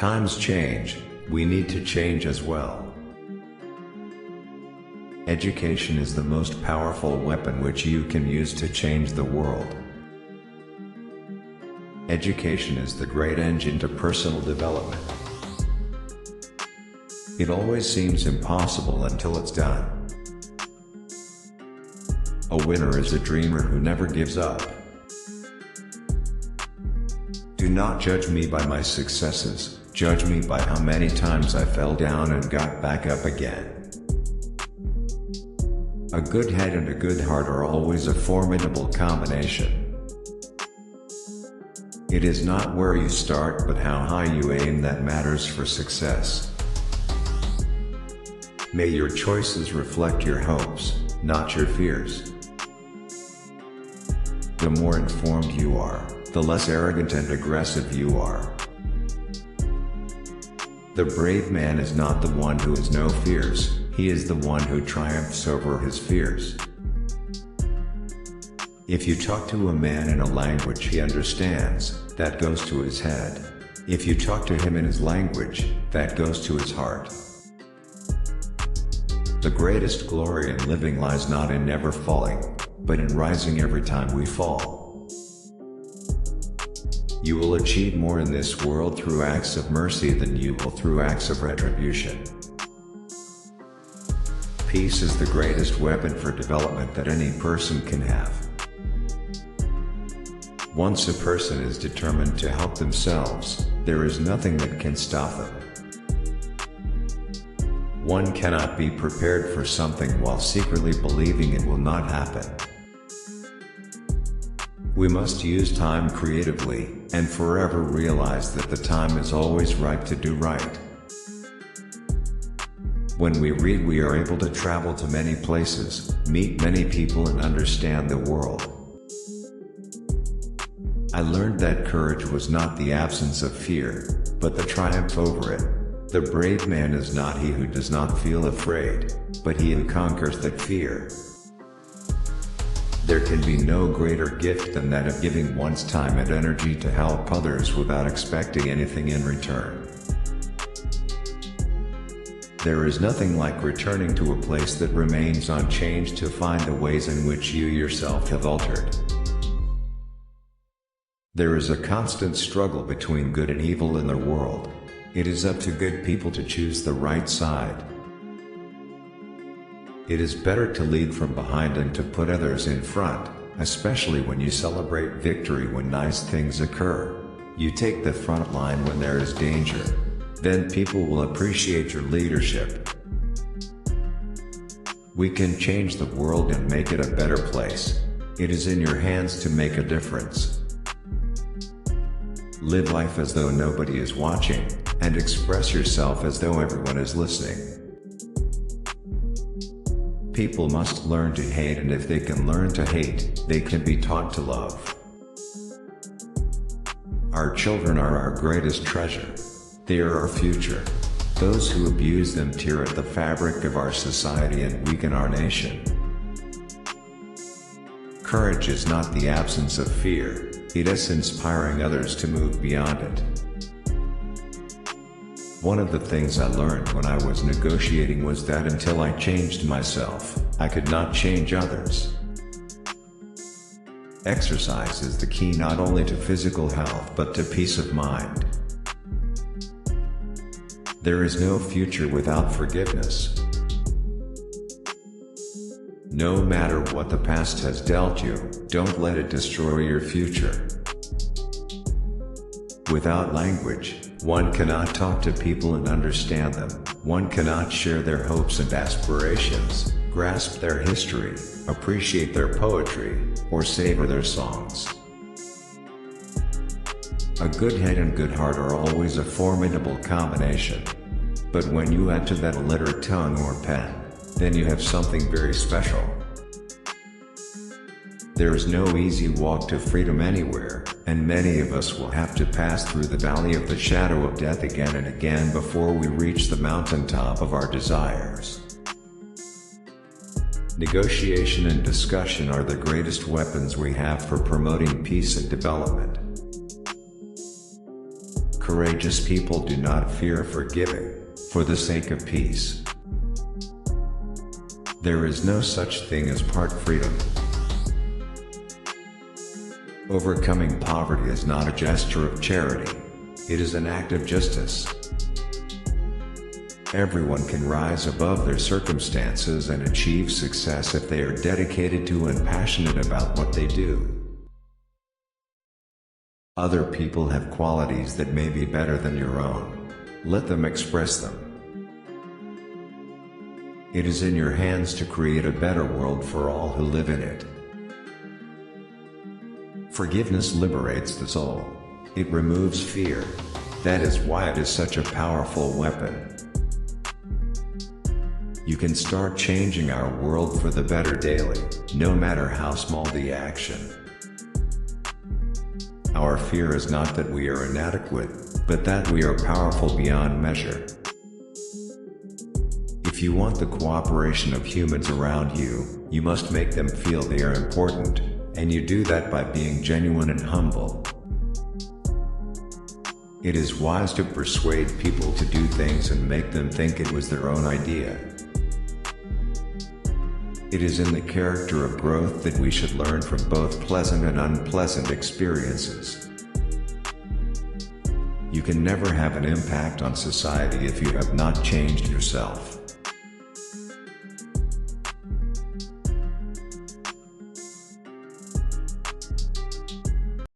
Times change, we need to change as well. Education is the most powerful weapon which you can use to change the world. Education is the great engine to personal development. It always seems impossible until it's done. A winner is a dreamer who never gives up. Do not judge me by my successes, judge me by how many times I fell down and got back up again. A good head and a good heart are always a formidable combination. It is not where you start but how high you aim that matters for success. May your choices reflect your hopes, not your fears. The more informed you are, the less arrogant and aggressive you are. The brave man is not the one who has no fears, he is the one who triumphs over his fears. If you talk to a man in a language he understands, that goes to his head. If you talk to him in his language, that goes to his heart. The greatest glory in living lies not in never falling, but in rising every time we fall. You will achieve more in this world through acts of mercy than you will through acts of retribution. Peace is the greatest weapon for development that any person can have. Once a person is determined to help themselves, there is nothing that can stop them. One cannot be prepared for something while secretly believing it will not happen. We must use time creatively, and forever realize that the time is always right to do right. When we read, we are able to travel to many places, meet many people and understand the world. I learned that courage was not the absence of fear, but the triumph over it. The brave man is not he who does not feel afraid, but he who conquers that fear. There can be no greater gift than that of giving one's time and energy to help others without expecting anything in return. There is nothing like returning to a place that remains unchanged to find the ways in which you yourself have altered. There is a constant struggle between good and evil in the world. It is up to good people to choose the right side. It is better to lead from behind than to put others in front, especially when you celebrate victory when nice things occur. You take the front line when there is danger. Then people will appreciate your leadership. We can change the world and make it a better place. It is in your hands to make a difference. Live life as though nobody is watching, and express yourself as though everyone is listening. People must learn to hate, and if they can learn to hate, they can be taught to love. Our children are our greatest treasure. They are our future. Those who abuse them tear at the fabric of our society and weaken our nation. Courage is not the absence of fear, it is inspiring others to move beyond it. One of the things I learned when I was negotiating was that until I changed myself, I could not change others. Exercise is the key not only to physical health but to peace of mind. There is no future without forgiveness. No matter what the past has dealt you, don't let it destroy your future. Without language, one cannot talk to people and understand them. One cannot share their hopes and aspirations, grasp their history, appreciate their poetry, or savor their songs. A good head and good heart are always a formidable combination. But when you add to that a literate tongue or pen, then you have something very special. There is no easy walk to freedom anywhere, and many of us will have to pass through the valley of the shadow of death again and again before we reach the mountaintop of our desires. Negotiation and discussion are the greatest weapons we have for promoting peace and development. Courageous people do not fear forgiving, for the sake of peace. There is no such thing as part freedom. Overcoming poverty is not a gesture of charity. It is an act of justice. Everyone can rise above their circumstances and achieve success if they are dedicated to and passionate about what they do. Other people have qualities that may be better than your own. Let them express them. It is in your hands to create a better world for all who live in it. Forgiveness liberates the soul. It removes fear. That is why it is such a powerful weapon. You can start changing our world for the better daily, no matter how small the action. Our fear is not that we are inadequate, but that we are powerful beyond measure. If you want the cooperation of humans around you, you must make them feel they are important, and you do that by being genuine and humble. It is wise to persuade people to do things and make them think it was their own idea. It is in the character of growth that we should learn from both pleasant and unpleasant experiences. You can never have an impact on society if you have not changed yourself.